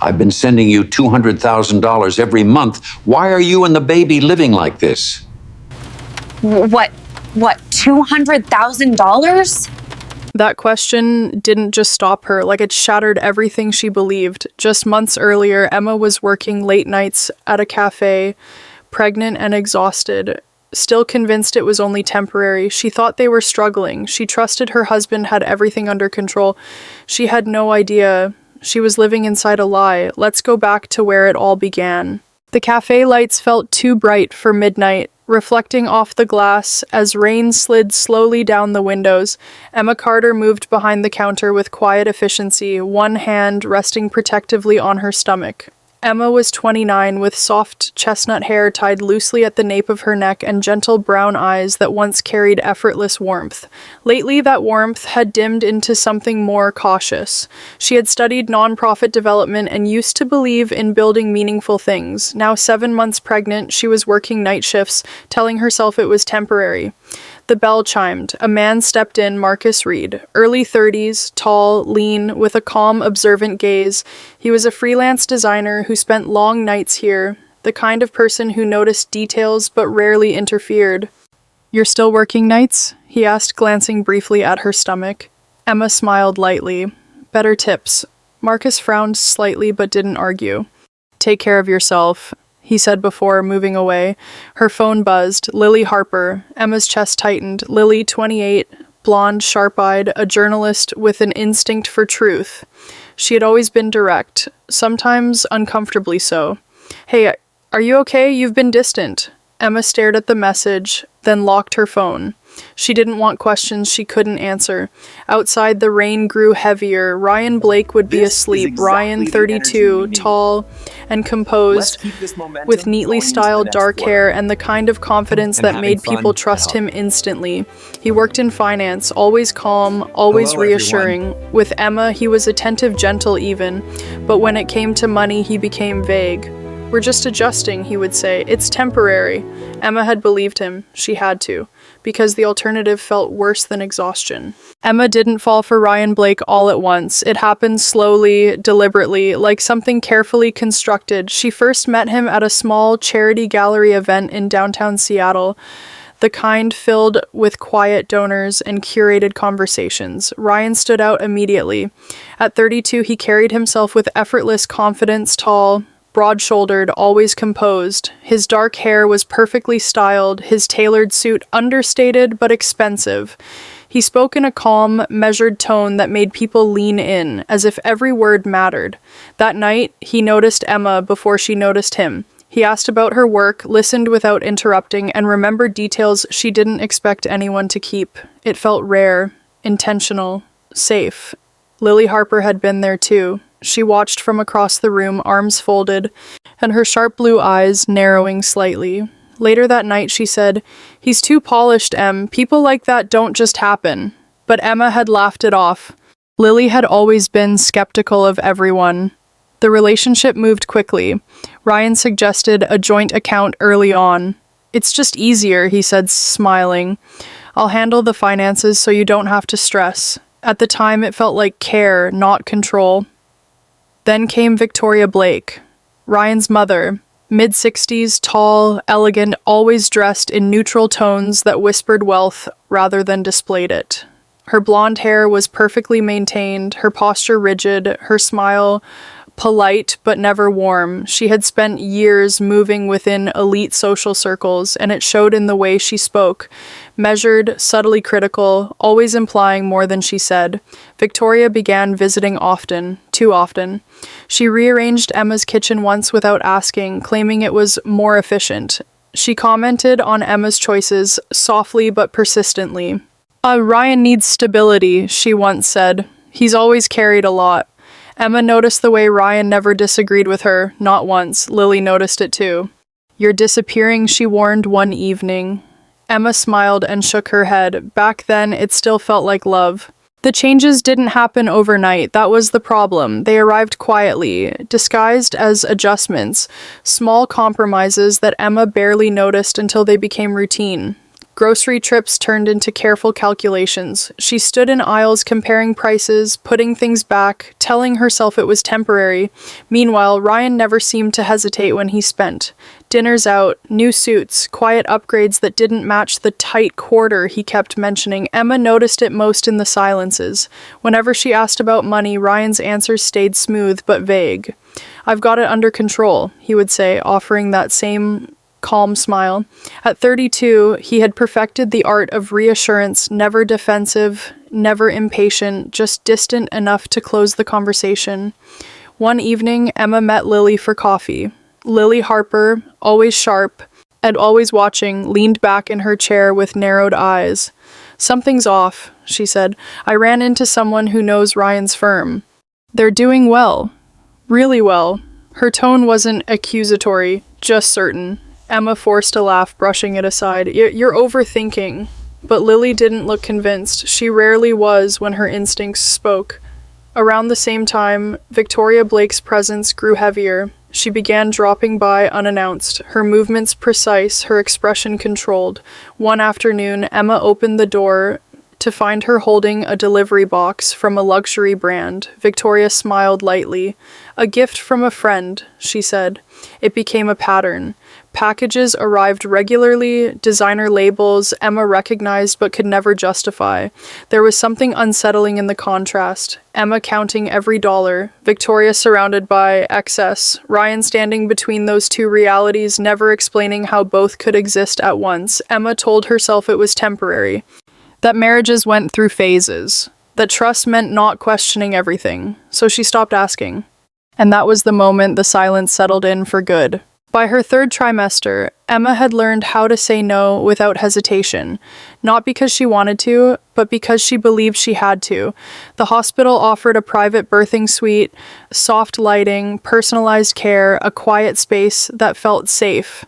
I've been sending you $200,000 every month. Why are you and the baby living like this? What, $200,000? That question didn't just stop her, like it shattered everything she believed. Just months earlier, Emma was working late nights at a cafe, pregnant and exhausted. Still convinced it was only temporary. She thought they were struggling. She trusted her husband had everything under control. She had no idea. She was living inside a lie. Let's go back to where it all began. The cafe lights felt too bright for midnight, reflecting off the glass as rain slid slowly down the windows. Emma Carter moved behind the counter with quiet efficiency, one hand resting protectively on her stomach. Emma was 29, with soft chestnut hair tied loosely at the nape of her neck and gentle brown eyes that once carried effortless warmth. Lately, that warmth had dimmed into something more cautious. She had studied nonprofit development and used to believe in building meaningful things. Now 7 months pregnant, she was working night shifts, telling herself it was temporary. The bell chimed. A man stepped in, Marcus Reed. Early 30s, tall, lean, with a calm, observant gaze. He was a freelance designer who spent long nights here, the kind of person who noticed details but rarely interfered. "You're still working nights?" he asked, glancing briefly at her stomach. Emma smiled lightly. "Better tips." Marcus frowned slightly but didn't argue. "Take care of yourself," he said before moving away. Her phone buzzed. Lily Harper. Emma's chest tightened. Lily, 28, blonde, sharp-eyed, a journalist with an instinct for truth. She had always been direct, sometimes uncomfortably so. "Hey, are you okay? You've been distant." Emma stared at the message, then locked her phone. She didn't want questions she couldn't answer. Outside, the rain grew heavier. Ryan Blake would be asleep. Ryan, 32, tall and composed, with neatly styled dark hair and the kind of confidence that made people trust him instantly. He worked in finance, always calm, always reassuring. With Emma, he was attentive, gentle even, but when it came to money, he became vague. "We're just adjusting," he would say. "It's temporary." Emma had believed him. She had to, because the alternative felt worse than exhaustion. Emma didn't fall for Ryan Blake all at once. It happened slowly, deliberately, like something carefully constructed. She first met him at a small charity gallery event in downtown Seattle, the kind filled with quiet donors and curated conversations. Ryan stood out immediately. At 32, he carried himself with effortless confidence, tall, broad-shouldered, always composed. His dark hair was perfectly styled, his tailored suit understated but expensive. He spoke in a calm, measured tone that made people lean in, as if every word mattered. That night, he noticed Emma before she noticed him. He asked about her work, listened without interrupting, and remembered details she didn't expect anyone to keep. It felt rare, intentional, safe. Lily Harper had been there too. She watched from across the room, arms folded, and her sharp blue eyes narrowing slightly. Later that night, she said, "He's too polished, Em. People like that don't just happen." But Emma had laughed it off. Lily had always been skeptical of everyone. The relationship moved quickly. Ryan suggested a joint account early on. "It's just easier," he said, smiling. "I'll handle the finances so you don't have to stress." At the time, it felt like care, not control. Then came Victoria Blake, Ryan's mother, mid-60s, tall, elegant, always dressed in neutral tones that whispered wealth rather than displayed it. Her blonde hair was perfectly maintained, her posture rigid, her smile polite but never warm. She had spent years moving within elite social circles, and it showed in the way she spoke. Measured, subtly critical, always implying more than she said. Victoria began visiting often, too often. She rearranged Emma's kitchen once without asking, claiming it was more efficient. She commented on Emma's choices, softly but persistently. "Ryan needs stability," she once said. "He's always carried a lot." Emma noticed the way Ryan never disagreed with her, not once. Lily noticed it too. "You're disappearing," she warned one evening. Emma smiled and shook her head. Back then, it still felt like love. The changes didn't happen overnight. That was the problem. They arrived quietly, disguised as adjustments, small compromises that Emma barely noticed until they became routine. Grocery trips turned into careful calculations. She stood in aisles comparing prices, putting things back, telling herself it was temporary. Meanwhile, Ryan never seemed to hesitate when he spent. Dinners out, new suits, quiet upgrades that didn't match the tight quarter he kept mentioning. Emma noticed it most in the silences. Whenever she asked about money, Ryan's answers stayed smooth but vague. "I've got it under control," he would say, offering that same calm smile. At 32, he had perfected the art of reassurance, never defensive, never impatient, just distant enough to close the conversation. One evening, Emma met Lily for coffee. Lily Harper, always sharp and always watching, leaned back in her chair with narrowed eyes. "Something's off," she said. "I ran into someone who knows Ryan's firm. They're doing well. Really well." Her tone wasn't accusatory, just certain. Emma forced a laugh, brushing it aside. You're overthinking." But Lily didn't look convinced. She rarely was when her instincts spoke. Around the same time, Victoria Blake's presence grew heavier. She began dropping by unannounced, her movements precise, her expression controlled. One afternoon, Emma opened the door to find her holding a delivery box from a luxury brand. Victoria smiled lightly. "A gift from a friend," she said. It became a pattern. Packages arrived regularly, designer labels Emma recognized but could never justify. There was something unsettling in the contrast. Emma counting every dollar, Victoria surrounded by excess, Ryan standing between those two realities, never explaining how both could exist at once. Emma told herself it was temporary, that marriages went through phases, that trust meant not questioning everything, so she stopped asking. And that was the moment the silence settled in for good. By her third trimester, Emma had learned how to say no without hesitation, not because she wanted to, but because she believed she had to. The hospital offered a private birthing suite, soft lighting, personalized care, a quiet space that felt safe.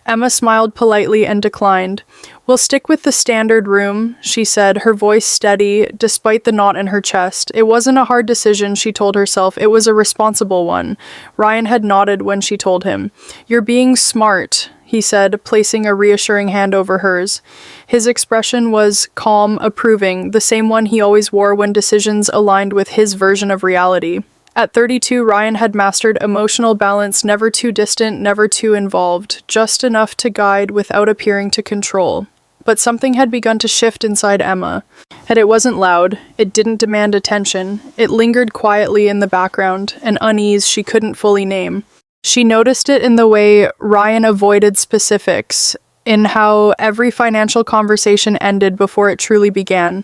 Emma smiled politely and declined. "We'll stick with the standard room," she said, her voice steady, despite the knot in her chest. It wasn't a hard decision, she told herself. It was a responsible one. Ryan had nodded when she told him. "You're being smart," he said, placing a reassuring hand over hers. His expression was calm, approving, the same one he always wore when decisions aligned with his version of reality. At 32, Ryan had mastered emotional balance, never too distant, never too involved, just enough to guide without appearing to control. But something had begun to shift inside Emma. And it wasn't loud, it didn't demand attention, it lingered quietly in the background, an unease she couldn't fully name. She noticed it in the way Ryan avoided specifics, in how every financial conversation ended before it truly began.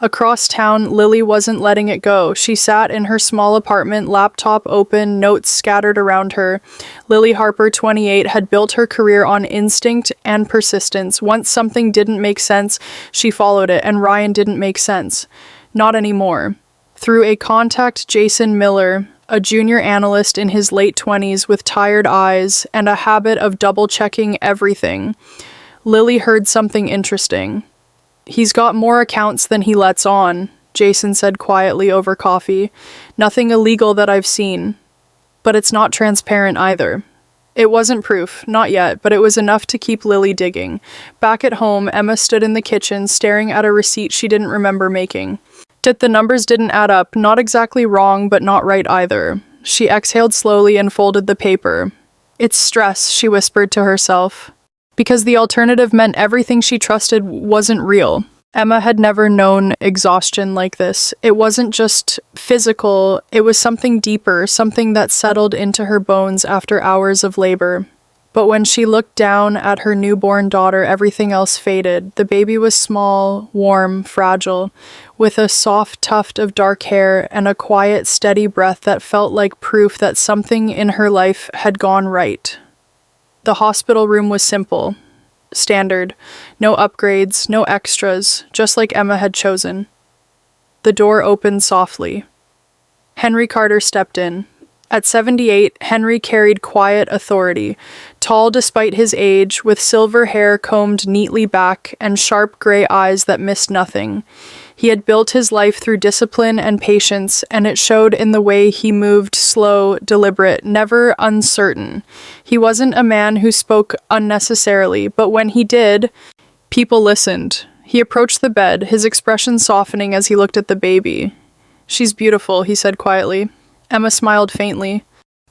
Across town, Lily wasn't letting it go. She sat in her small apartment, laptop open, notes scattered around her. Lily Harper, 28, had built her career on instinct and persistence. Once something didn't make sense, she followed it, and Ryan didn't make sense. Not anymore. Through a contact, Jason Miller, a junior analyst in his late 20s with tired eyes and a habit of double-checking everything, Lily heard something interesting. "He's got more accounts than he lets on," Jason said quietly over coffee. "Nothing illegal that I've seen. But it's not transparent either." It wasn't proof, not yet, but it was enough to keep Lily digging. Back at home, Emma stood in the kitchen, staring at a receipt she didn't remember making. The numbers didn't add up, not exactly wrong, but not right either. She exhaled slowly and folded the paper. "It's stress," she whispered to herself. Because the alternative meant everything she trusted wasn't real. Emma had never known exhaustion like this. It wasn't just physical, it was something deeper, something that settled into her bones after hours of labor. But when she looked down at her newborn daughter, everything else faded. The baby was small, warm, fragile, with a soft tuft of dark hair and a quiet, steady breath that felt like proof that something in her life had gone right. The hospital room was simple, standard, no upgrades, no extras, just like Emma had chosen. The door opened softly. Henry Carter stepped in. At 78, Henry carried quiet authority, tall despite his age, with silver hair combed neatly back and sharp gray eyes that missed nothing. He had built his life through discipline and patience, and it showed in the way he moved, slow, deliberate, never uncertain. He wasn't a man who spoke unnecessarily, but when he did, People listened. He approached the bed, his expression softening as he looked at the baby. "She's beautiful," he said quietly. Emma smiled faintly.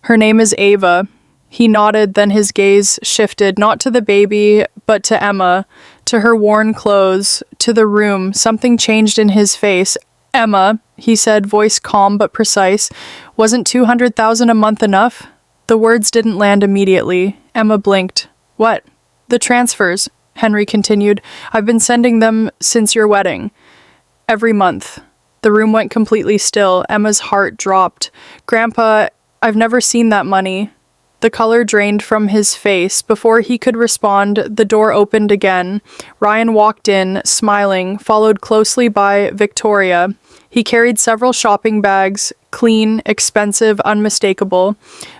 "Her name is Ava." He nodded, then his gaze shifted not to the baby, but to Emma, to her worn clothes, to the room. Something changed in his face. "Emma," he said, voice calm but precise, "wasn't 200,000 a month enough?" The words didn't land immediately. Emma blinked. "What?" "The transfers," Henry continued. "I've been sending them since your wedding. Every month." The room went completely still. Emma's heart dropped. "Grandpa, I've never seen that money." The color drained from his face. Before he could respond, the door opened again. Ryan walked in, smiling, followed closely by Victoria. He carried several shopping bags, clean, expensive, unmistakable.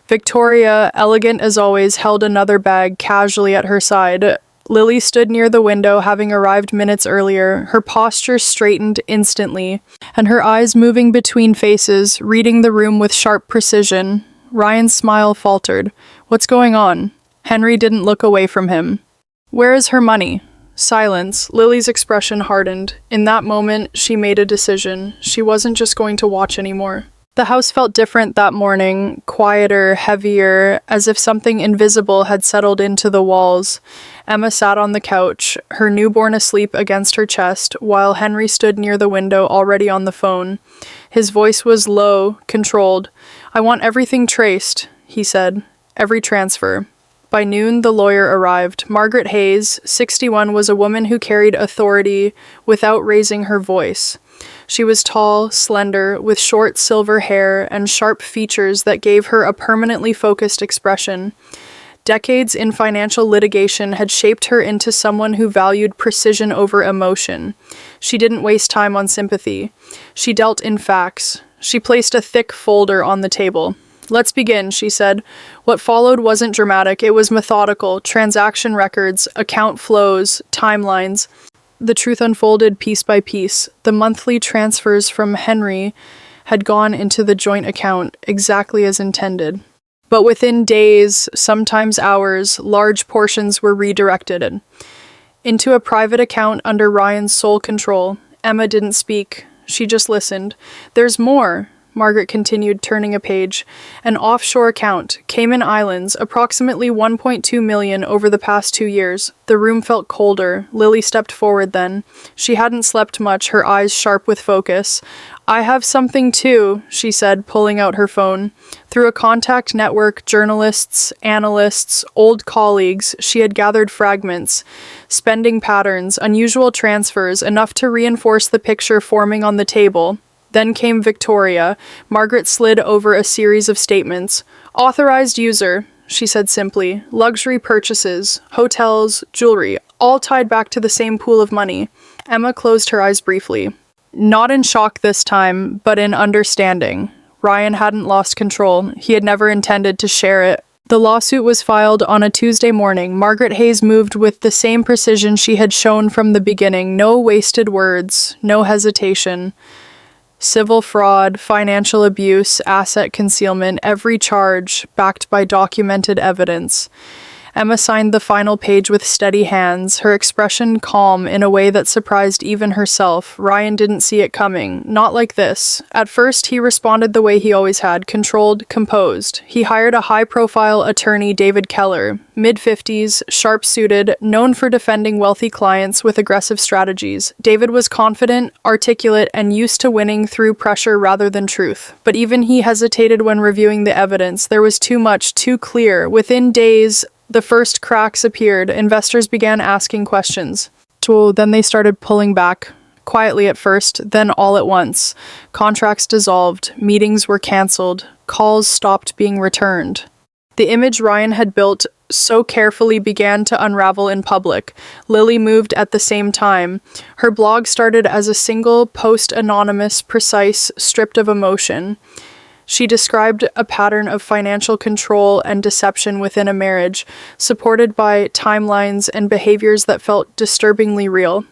Victoria, elegant as always, held another bag casually at her side. Lily stood near the window, having arrived minutes earlier, her posture straightened instantly, and her eyes moving between faces, reading the room with sharp precision. Ryan's smile faltered. "What's going on?" Henry didn't look away from him. "Where is her money?" Silence. Lily's expression hardened. In that moment, she made a decision. She wasn't just going to watch anymore. The house felt different that morning, quieter, heavier, as if something invisible had settled into the walls. Emma sat on the couch, her newborn asleep against her chest, while Henry stood near the window already on the phone. His voice was low, controlled. "I want everything traced," he said. "Every transfer." By noon, the lawyer arrived. Margaret Hayes, 61, was a woman who carried authority without raising her voice. She was tall, slender, with short silver hair and sharp features that gave her a permanently focused expression. Decades in financial litigation had shaped her into someone who valued precision over emotion. She didn't waste time on sympathy. She dealt in facts. She placed a thick folder on the table. "Let's begin," she said. What followed wasn't dramatic, it was methodical. Transaction records, account flows, timelines. The truth unfolded piece by piece. The monthly transfers from Henry had gone into the joint account, exactly as intended. But within days, sometimes hours, large portions were redirected into a private account under Ryan's sole control. Emma didn't speak. She just listened. "There's more," Margaret continued, turning a page. "An offshore account, Cayman Islands, approximately 1.2 million over the past 2 years. The room felt colder. Lily stepped forward then. She hadn't slept much, her eyes sharp with focus. "I have something too," she said, pulling out her phone. Through a contact network, journalists, analysts, old colleagues, she had gathered fragments, spending patterns, unusual transfers, enough to reinforce the picture forming on the table. Then came Victoria. Margaret slid over a series of statements. "Authorized user," she said simply. "Luxury purchases, hotels, jewelry, all tied back to the same pool of money." Emma closed her eyes briefly. Not in shock this time, but in understanding. Ryan hadn't lost control. He had never intended to share it. The lawsuit was filed on a Tuesday morning. Margaret Hayes moved with the same precision she had shown from the beginning. No wasted words, no hesitation. Civil fraud, financial abuse, asset concealment, every charge backed by documented evidence. Emma signed the final page with steady hands, her expression calm in a way that surprised even herself. Ryan didn't see it coming. Not like this. At first, he responded the way he always had, controlled, composed. He hired a high-profile attorney, David Keller, mid-50s, sharp-suited, known for defending wealthy clients with aggressive strategies. David was confident, articulate, and used to winning through pressure rather than truth. But even he hesitated when reviewing the evidence. There was too much, too clear. Within days, the first cracks appeared. Investors began asking questions. Then they started pulling back, quietly at first, then all at once. Contracts dissolved, meetings were cancelled, calls stopped being returned. The image Ryan had built so carefully began to unravel in public. Lily moved at the same time. Her blog started as a single post, anonymous, precise, stripped of emotion. She described a pattern of financial control and deception within a marriage, supported by timelines and behaviors that felt disturbingly real.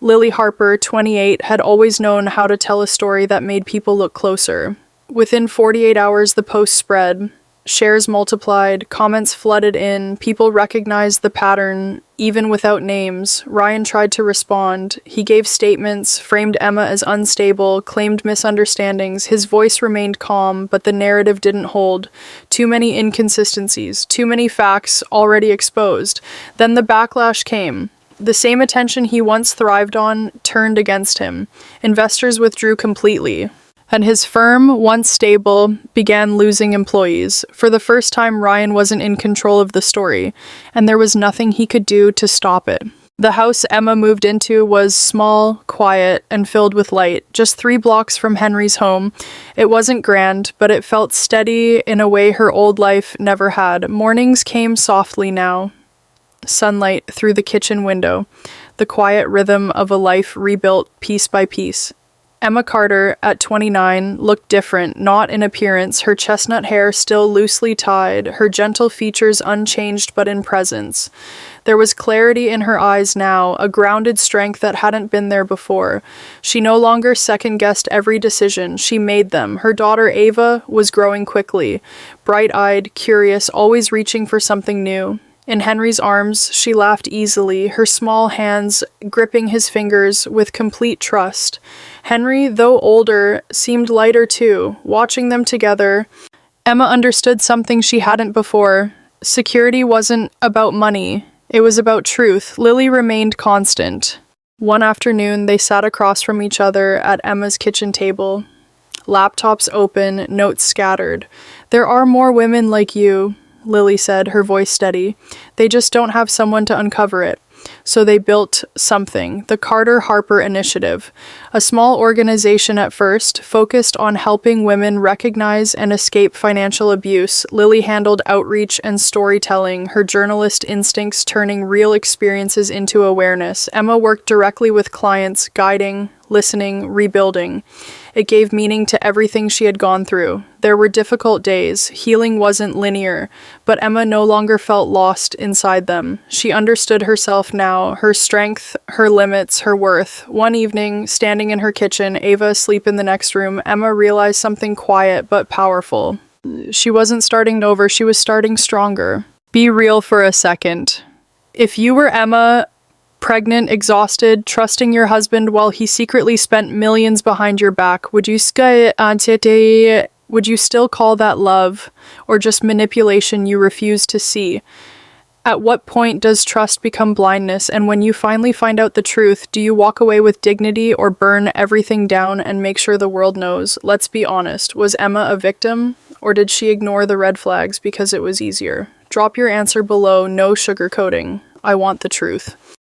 Lily Harper, 28, had always known how to tell a story that made people look closer. Within 48 hours, the post spread. Shares multiplied, comments flooded in, people recognized the pattern, even without names. Ryan tried to respond. He gave statements, framed Emma as unstable, claimed misunderstandings. His voice remained calm, but the narrative didn't hold. Too many inconsistencies, too many facts already exposed. Then the backlash came. The same attention he once thrived on turned against him. Investors withdrew completely. And his firm, once stable, began losing employees. For the first time, Ryan wasn't in control of the story, and there was nothing he could do to stop it. The house Emma moved into was small, quiet, and filled with light, just 3 blocks from Henry's home. It wasn't grand, but it felt steady in a way her old life never had. Mornings came softly now. Sunlight through the kitchen window, the quiet rhythm of a life rebuilt piece by piece. Emma Carter, at 29, looked different, not in appearance, her chestnut hair still loosely tied, her gentle features unchanged but in presence. There was clarity in her eyes now, a grounded strength that hadn't been there before. She no longer second-guessed every decision, she made them. Her daughter Ava was growing quickly, bright-eyed, curious, always reaching for something new. In Henry's arms, she laughed easily, her small hands gripping his fingers with complete trust. Henry, though older, seemed lighter too. Watching them together, Emma understood something she hadn't before. Security wasn't about money. It was about truth. Lily remained constant. One afternoon, they sat across from each other at Emma's kitchen table. Laptops open, notes scattered. "There are more women like you," Lily said, her voice steady. "They just don't have someone to uncover it." So they built something, the Carter Harper Initiative, a small organization at first, focused on helping women recognize and escape financial abuse. Lily handled outreach and storytelling, her journalist instincts turning real experiences into awareness. Emma worked directly with clients, guiding, listening, rebuilding. It gave meaning to everything she had gone through. There were difficult days. Healing wasn't linear, but Emma no longer felt lost inside them. She understood herself now, her strength, her limits, her worth. One evening, standing in her kitchen, Ava asleep in the next room, Emma realized something quiet but powerful. She wasn't starting over, she was starting stronger. Be real for a second. If you were Emma, pregnant, exhausted, trusting your husband while he secretly spent millions behind your back, would you still call that love, or just manipulation you refuse to see? At what point does trust become blindness, and when you finally find out the truth, do you walk away with dignity or burn everything down and make sure the world knows? Let's be honest, was Emma a victim, or did she ignore the red flags because it was easier? Drop your answer below, no sugarcoating. I want the truth.